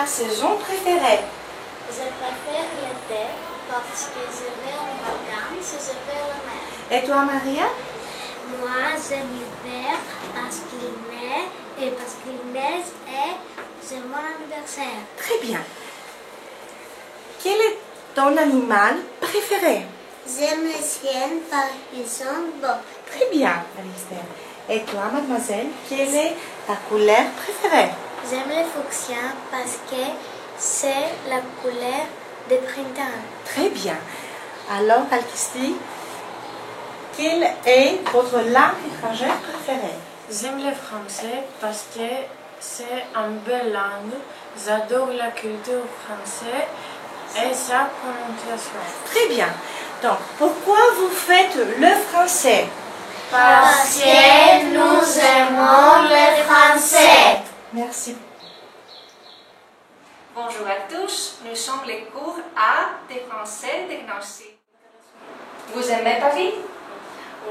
saison préférée? Je préfère l'été parce que je vais en vacances et je vais à la mer. Et toi, Maria? Moi, j'aime l'hiver parce qu'il neige et parce qu'il neige et c'est mon anniversaire. Très bien. Quel est ton animal préféré? J'aime les chiens parce qu'ils sont beaux. Très bien, Alistair. Et toi, mademoiselle, quelle est ta couleur préférée? J'aime les fuchsias parce que c'est la couleur de printemps. Très bien. Alors, Alkisti, quelle est votre langue étrangère préférée? J'aime le français parce que c'est une belle langue. J'adore la culture française et sa prononciation. Très bien. Donc, pourquoi vous faites le français? Parce que nous aimons le français. Merci. Bonjour à tous, nous sommes les cours A de français de Nancy. Vous aimez Paris?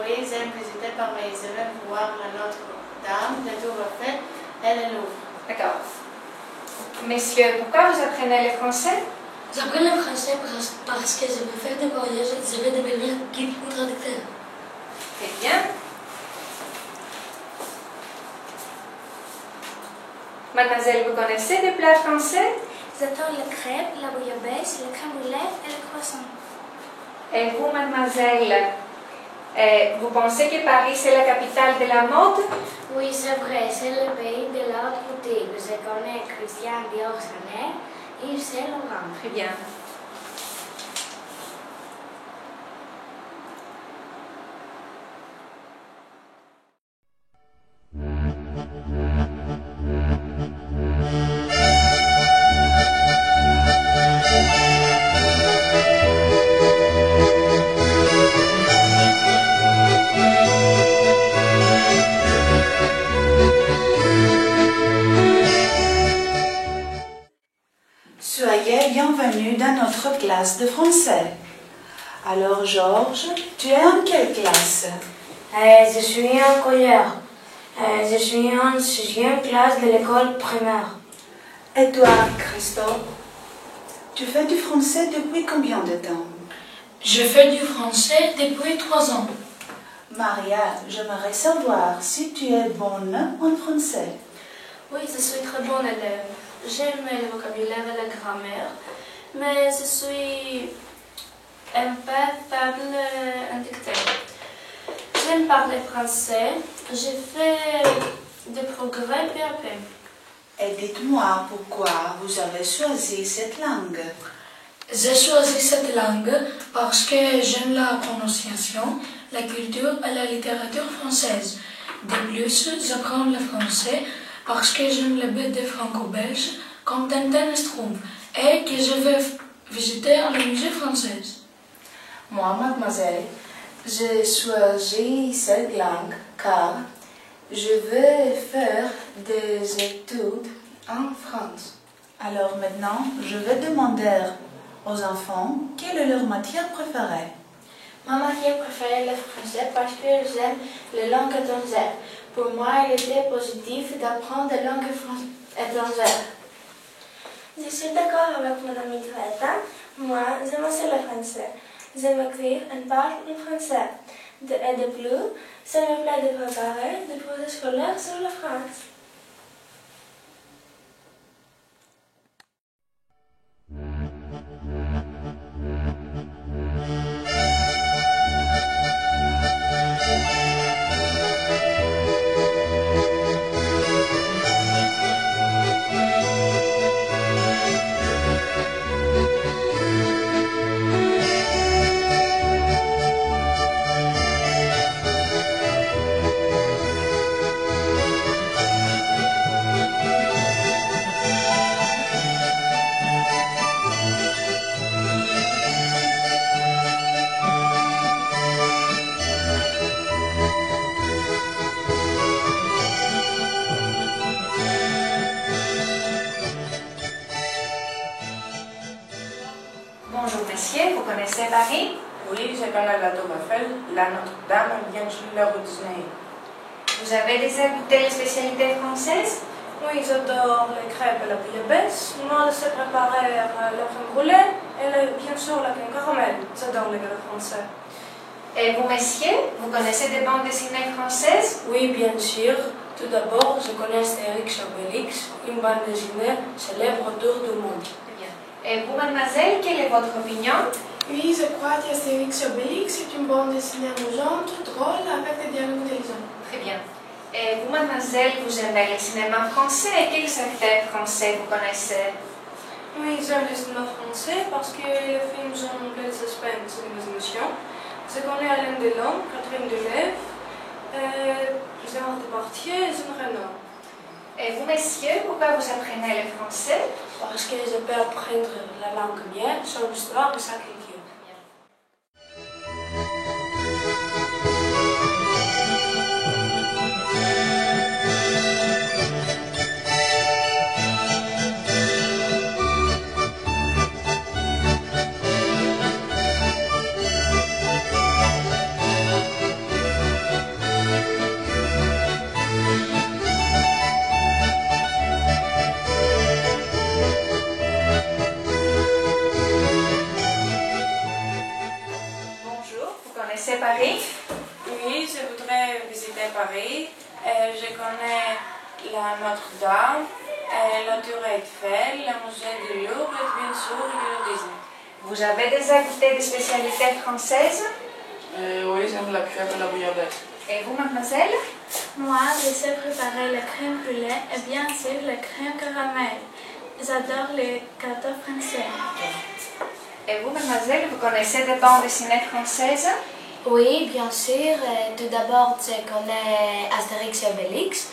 Oui, j'aime visiter Paris. Je vais voir la Notre-Dame, la Tour Eiffel et le Louvre. D'accord. Messieurs, pourquoi vous apprenez le français? J'apprends le français parce que je veux faire des voyages et je veux devenir guide ou traducteur. Très bien. Mademoiselle, vous connaissez des plats français? J'adore les crêpes, la bouillabaisse, le crème brûlée et le croissant. Et vous, mademoiselle, vous pensez que Paris c'est la capitale de la mode? Oui, c'est vrai, c'est le pays de la haute couture. Je connais Christian Dior, Chanel et Yves Saint Laurent. Très bien. Soyez bienvenue dans notre classe de français. Alors, Georges, tu es en quelle classe? Je suis en colère. Je suis en 6e classe de l'école primaire. Et toi, Christophe, tu fais du français depuis combien de temps? Je fais du français depuis 3 ans. Maria, j'aimerais savoir si tu es bonne en français. Oui, je suis très bonne élève. J'aime le vocabulaire et la grammaire, mais je suis un peu faible en dictée. J'aime parler français. J'ai fait des progrès peu à peu. Et dites-moi pourquoi vous avez choisi cette langue. J'ai choisi cette langue parce que j'aime la prononciation, la culture et la littérature française. De plus, j'apprends le français parce que j'aime les BD franco-belges comme Tintin et Schtroumpf et que je vais visiter le musée français. Moi, mademoiselle, j'ai choisi cette langue car je veux faire des études en France. Alors maintenant, je vais demander aux enfants quelle est leur matière préférée. Ma matière préférée est le français parce que j'aime les langues étrangères. Pour moi, il était positif d'apprendre des langues étrangères. Je suis d'accord avec mon amie Greta. Moi, j'aime aussi le français. J'aime écrire et parler en français. Et de plus, ça me plaît de préparer des projets scolaires sur la France. Bonjour messieurs, vous connaissez Paris? Oui, je connais la Tour Eiffel, la Notre-Dame et bien sûr la rue du Nez. Vous avez déjà goûté les spécialités françaises? Oui, j'adore les crêpes et la bouillabaisse. Moi, je sais préparer la crème brûlée et bien sûr la crème caramel. J'adore les gâteaux français. Et vous, messieurs, vous connaissez des bandes dessinées françaises? Oui, bien sûr. Tout d'abord, je connais Astérix Obélix, une bande dessinée célèbre autour du monde. Et vous, mademoiselle, quelle est votre opinion? Oui, je crois qu'Astérix Obélix est une bande dessinée amusante, drôle, avec des dialogues intelligents. Très bien. Et vous, mademoiselle, vous aimez le cinéma français et quels acteurs français vous connaissez? Oui, j'aime le cinéma français parce que les films sont pleins de suspense et d'imagination. Je connais Alain Delon, Catherine Deneuve, Gérard Depardieu et Jean Reno. Et vous, messieurs, pourquoi vous apprenez le français? Parce que je peux apprendre la langue bien, son histoire et sa culture. C'est Paris? Oui, je voudrais visiter Paris. Je connais la Notre-Dame, la Tour Eiffel, le musée du Louvre et bien sûr le Disney. Vous avez déjà goûté des spécialités françaises? Oui, j'aime la crêpe et la bouillabaisse. Et vous, mademoiselle? Moi, je sais préparer la crème brûlée et bien sûr la crème caramel. J'adore les gâteaux français. Et vous, mademoiselle, vous connaissez des bandes dessinées françaises? Oui, bien sûr. Tout d'abord, je connais Astérix et Obélix,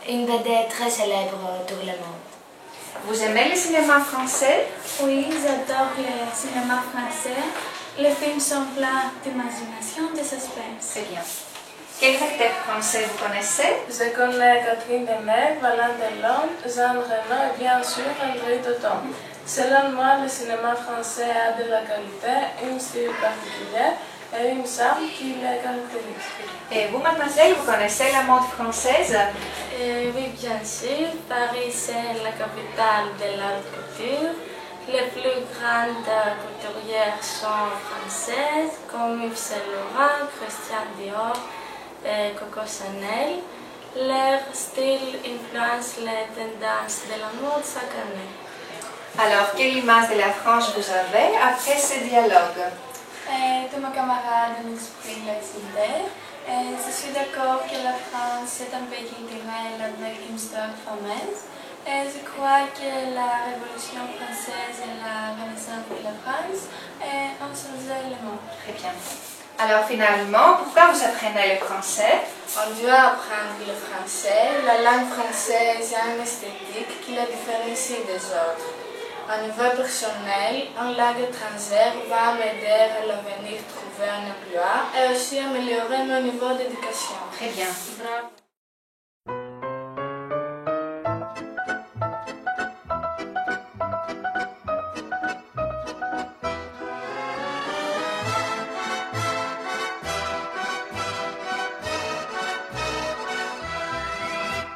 une BD très célèbre autour du monde. Vous aimez le cinéma français? Oui, j'adore le cinéma français. Les films sont pleins d'imagination et de suspense. Très bien. Quels acteurs français vous connaissez? Je connais Catherine Deneuve, Alain Delon, Jean Reno et bien sûr André Dauton. Selon moi, le cinéma français a de la qualité, un style particulier et une charme qui le caractérise. Et vous, mademoiselle, vous connaissez la mode française? Oui, bien sûr. Paris, c'est la capitale de la couture. Les plus grandes couturières sont françaises, comme Yves Saint Laurent, Christian Dior et Coco Chanel. Leur style influence les tendances de la mode chaque année. Alors, quelle image de la France vous avez après ce dialogue? De mon camarade m'exprime l'exilé. Je suis d'accord que la France est un pays culturel avec une histoire fameuse. Et je crois que la Révolution française et la Renaissance de la France ont changé le monde. Très bien. Alors finalement, pourquoi vous apprenez le français? On veut apprendre le français. La langue française a une esthétique qui la différencie des autres. Au niveau personnel, une langue étrangère va m'aider à l'avenir trouver un emploi et aussi améliorer mon niveau d'éducation. Très bien. Bravo.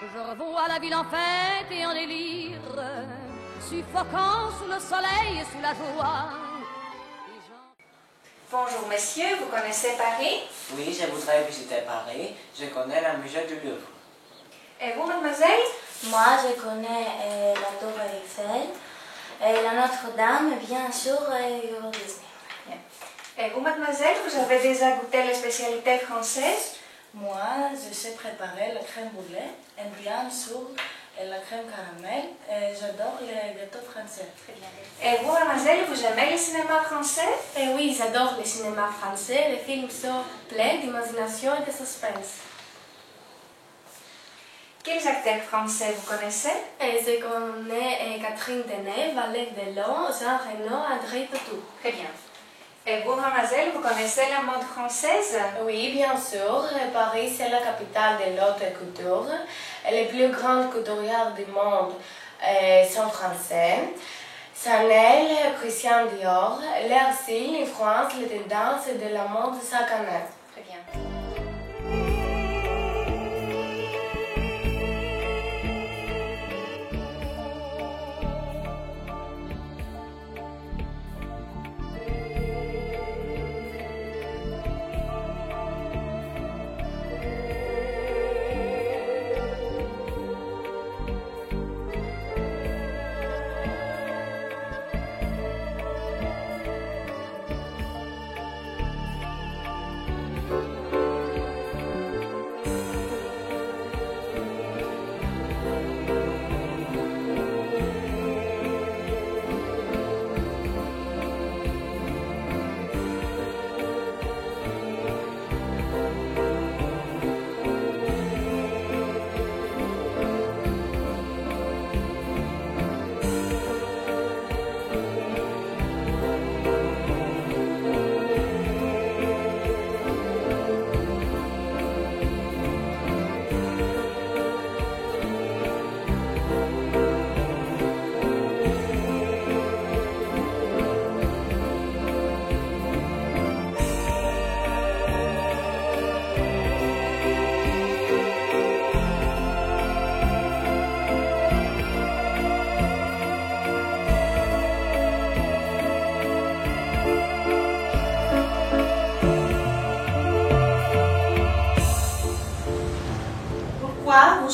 Je revois la ville en fête et en délire, suffocant sous le soleil et sous la joie. Bonjour messieurs, vous connaissez Paris? Oui, je voudrais visiter Paris. Je connais le musée du Louvre. Et vous, mademoiselle? Moi, je connais la Tour Eiffel, la Notre-Dame et bien sûr le Disney. Et vous, mademoiselle, vous avez déjà goûté les spécialités françaises? Moi, je sais préparer la crème brûlée et bien sûr la crème caramel. J'adore les gâteaux français. Très bien. Et vous, mademoiselle, vous aimez le cinéma français? Oui, j'adore le cinéma français. Les films sont pleins d'imagination et de suspense. Quels acteurs français vous connaissez? Je connais Catherine Deneuve, Alain Delon, Jean Reno, André Dauton. Très bien. Et vous, mademoiselle, vous connaissez la mode française? Oui, bien sûr. Paris, c'est la capitale de l'haute couture. Les plus grandes couturières du monde sont français. Chanel, Christian Dior, leur style influence les tendances de la mode chaque année. Très bien.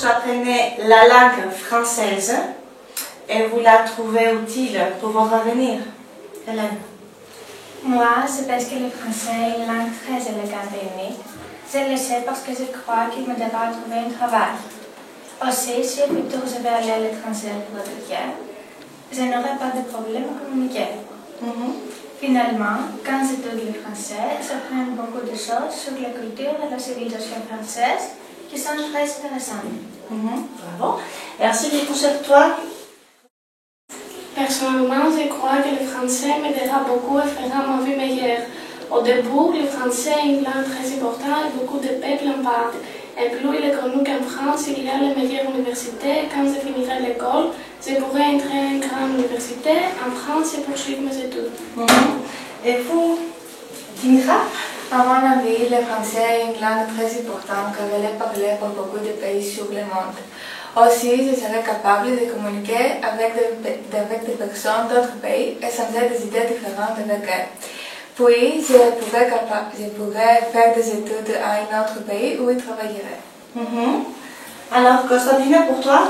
vous apprenez la langue française et vous la trouvez utile pour votre avenir? Hélène. Moi, c'est parce que le français est une langue très élégante et unique. Je le sais parce que je crois qu'il m'aidera à trouver un travail. Aussi, si au futur je vais aller à l'étranger pour étudier, je n'aurai pas de problème à communiquer. Finalement, quand j'étudie le français, j'apprends beaucoup de choses sur la culture et la civilisation française qui sont très intéressantes. Bravo. Et ainsi, toi? Personnellement, je crois que le français m'aidera beaucoup et fera ma vie meilleure. Au début, le français est une langue très importante et beaucoup de peuples en parlent. Et plus il est connu qu'en France, il y a les meilleures universités. Quand je finirai l'école, je pourrai entrer à une grande université en France et poursuivre mes études. Et vous, Dimitra? À mon avis, le français est une langue très importante car elle est parlée par beaucoup de pays sur le monde. Aussi, je serai capable de communiquer avec des personnes d'autres pays et changer des idées différentes avec elles. Puis, je pourrais faire des études à un autre pays où je travaillerai. Alors, Constantine, pour toi?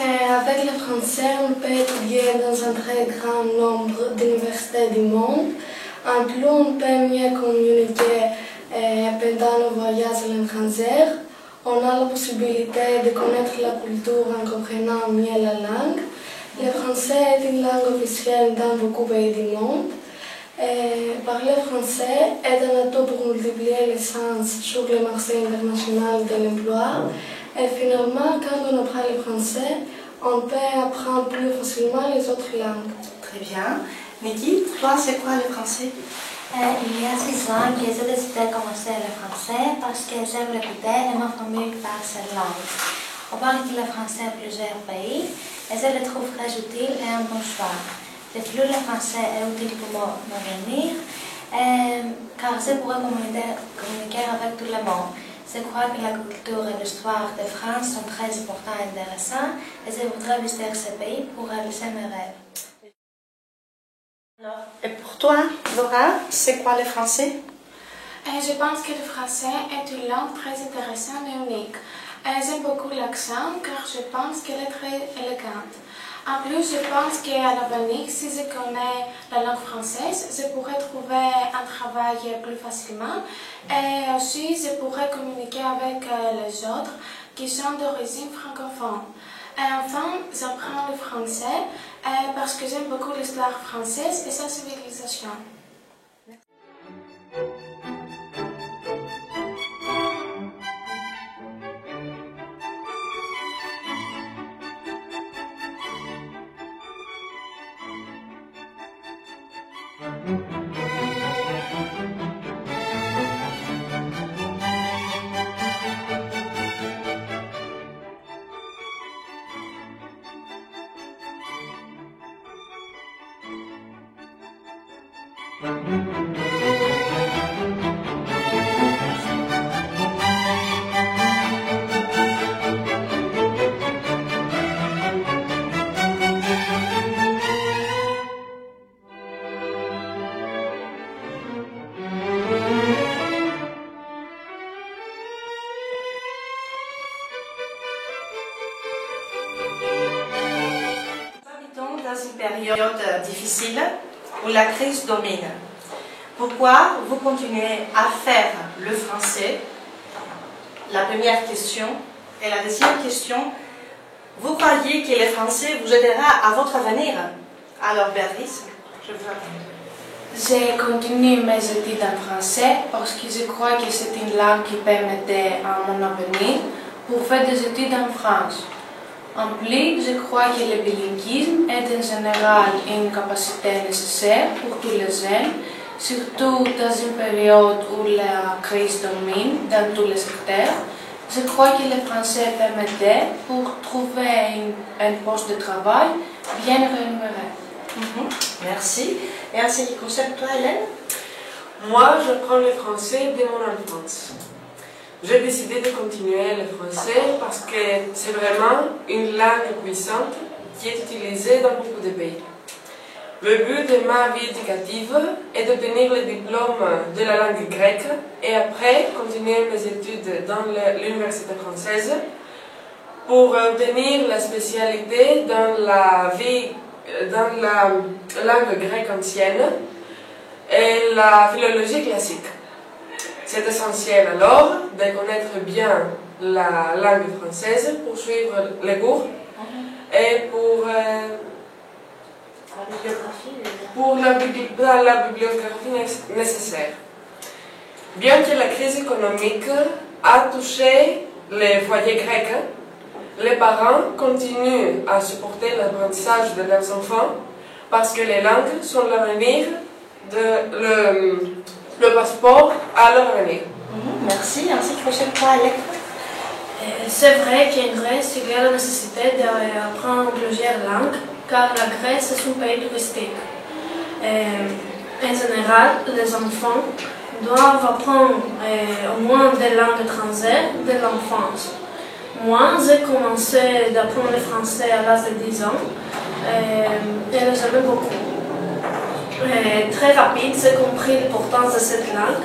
Avec le français, on peut étudier dans un très grand nombre d'universités du monde. En plus, on peut mieux communiquer pendant nos voyages à l'étranger. On a la possibilité de connaître la culture en comprenant mieux la langue. Le français est une langue officielle dans beaucoup de pays du monde. Parler français est un atout pour multiplier les chances sur le marché international de l'emploi. Et finalement, quand on apprend le français, on peut apprendre plus facilement les autres langues. Très bien. Niki, pour toi, c'est quoi le français? Il y a 6 ans que j'ai décidé de commencer le français parce que j'aime l'écouter et ma famille parle cette langue. On parle le français à plusieurs pays et je le trouve très utile et un bon choix. De plus, le français est utile pour mon avenir car je pourrais communiquer avec tout le monde. Je crois que la culture et l'histoire de France sont très importants et intéressants et je voudrais visiter ce pays pour réaliser mes rêves. Et pour toi, Laura, c'est quoi le français? Je pense que le français est une langue très intéressante et unique. J'aime beaucoup l'accent car je pense qu'elle est très élégante. En plus, je pense qu'à l'avenir, si je connais la langue française, je pourrais trouver un travail plus facilement et aussi je pourrais communiquer avec les autres qui sont d'origine francophone. Et enfin, j'apprends le français parce que j'aime beaucoup l'histoire française et sa civilisation. Période difficile où la crise domine. Pourquoi vous continuez à faire le français? La première question. Et la deuxième question, vous croyez que le français vous aidera à votre avenir? Alors Béatrice, je vous attends. Je continue mes études en français parce que je crois que c'est une langue qui peut m'aider à mon avenir pour faire des études en France. En plus, je crois que le bilinguisme est en général une capacité nécessaire pour tous les jeunes, surtout dans une période où la crise domine dans tous les secteurs. Je crois que le français peut m'aider pour trouver un poste de travail bien rémunéré. Merci. Et en ce qui concerne toi, Hélène? Moi, j'apprends le français dès mon enfance. J'ai décidé de continuer le français parce que c'est vraiment une langue puissante qui est utilisée dans beaucoup de pays. Le but de ma vie éducative est d'obtenir le diplôme de la langue grecque et après continuer mes études dans l'université française pour obtenir la spécialité dans la langue grecque ancienne et la philologie classique. C'est essentiel alors de connaître bien la langue française pour suivre les cours et pour la bibliographie nécessaire. Bien que la crise économique a touché les foyers grecs, les parents continuent à supporter l'apprentissage de leurs enfants parce que les langues sont l'avenir, le passeport à leur avenir. Merci. Ensuite, prochaine fois, Alec. C'est vrai qu'en Grèce, il y a la nécessité d'apprendre plusieurs langues, car la Grèce est un pays touristique. En général, les enfants doivent apprendre au moins des langues étrangères dès l'enfance. Moi, j'ai commencé d'apprendre le français à l'âge de 10 ans et j'aimais beaucoup. Très rapide, j'ai compris l'importance de cette langue,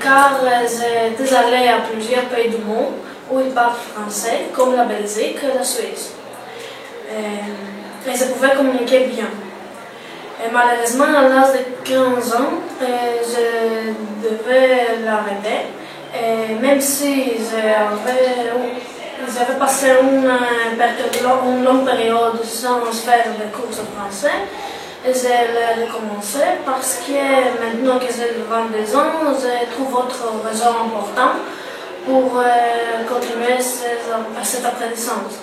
car j'étais allée à plusieurs pays du monde où ils parlent français, comme la Belgique et la Suisse. Et je pouvais communiquer bien. Et malheureusement, à l'âge de 15 ans, je devais l'arrêter. Et même si j'avais passé une longue période sans faire des cours de français, je l'ai recommencé parce que maintenant que j'ai 22 ans, je trouve autre raison importante pour continuer cet apprentissage.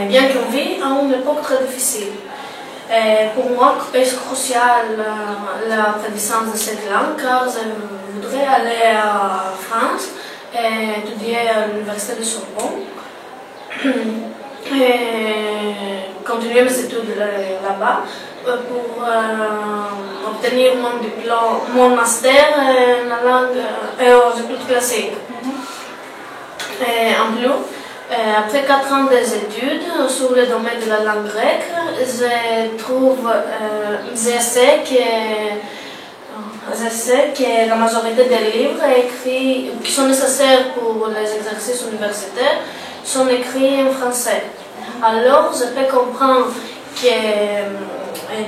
Bien qu'on vit à une époque très difficile. Pour moi, c'est crucial l'apprentissage de cette langue car je voudrais aller à France et étudier à l'université de Sorbonne et continuer mes études là-bas pour obtenir mon diplôme, mon master en la langue et aux études classiques. En plus, après 4 ans d'études sur le domaine de la langue grecque, je sais que la majorité des livres écrits, qui sont nécessaires pour les exercices universitaires sont écrits en français. Alors, je peux comprendre que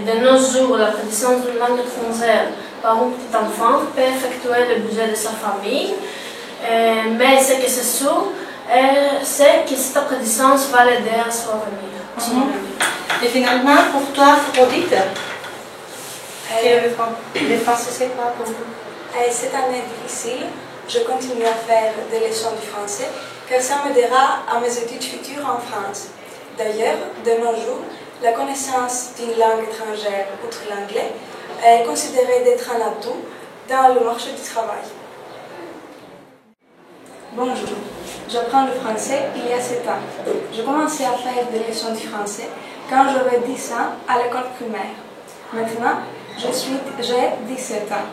de nos jours, l'apprentissage d'une langue étrangère par un petit enfant peut effectuer le budget de sa famille, mais ce que c'est sûr, c'est que cet apprentissage va l'aider à son avenir. Et finalement, pour toi, Audite, le français, c'est quoi pour vous? Cette année difficile, je continue à faire des leçons de français car ça m'aidera à mes études futures en France. D'ailleurs, de nos jours, la connaissance d'une langue étrangère, outre l'anglais, est considérée d'être un atout dans le marché du travail. Bonjour, j'apprends le français il y a 7 ans. J'ai commencé à faire des leçons de français quand j'avais 10 ans à l'école primaire. Maintenant, j'ai 17 ans.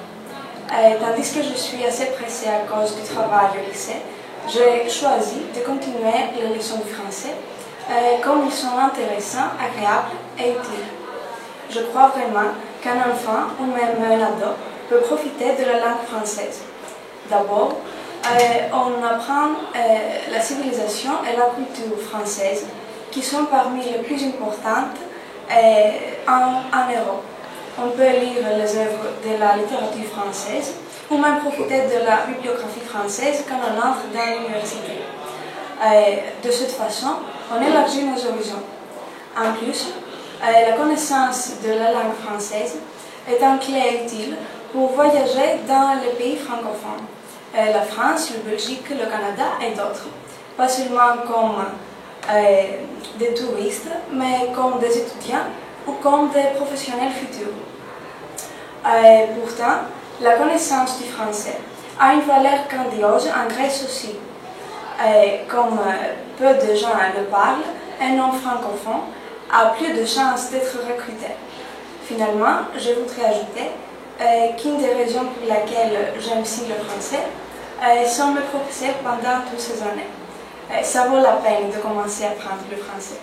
Tandis que je suis assez pressée à cause du travail au lycée, j'ai choisi de continuer les leçons de français comme ils sont intéressants, agréables et utiles. Je crois vraiment qu'un enfant ou même un ado peut profiter de la langue française. D'abord, on apprend la civilisation et la culture française qui sont parmi les plus importantes en Europe. On peut lire les œuvres de la littérature française ou même profiter de la bibliographie française quand on entre dans l'université. De cette façon, on élargit nos horizons. En plus, la connaissance de la langue française est une clé utile pour voyager dans les pays francophones, la France, la Belgique, le Canada et d'autres. Pas seulement comme des touristes, mais comme des étudiants ou comme des professionnels futurs. Pourtant, la connaissance du français a une valeur grandiose en Grèce aussi. Comme peu de gens le parlent, un non francophone a plus de chances d'être recruté. Finalement, je voudrais ajouter qu'une des raisons pour laquelle j'aime si le français sont mes professeurs pendant toutes ces années. Ça vaut la peine de commencer à apprendre le français.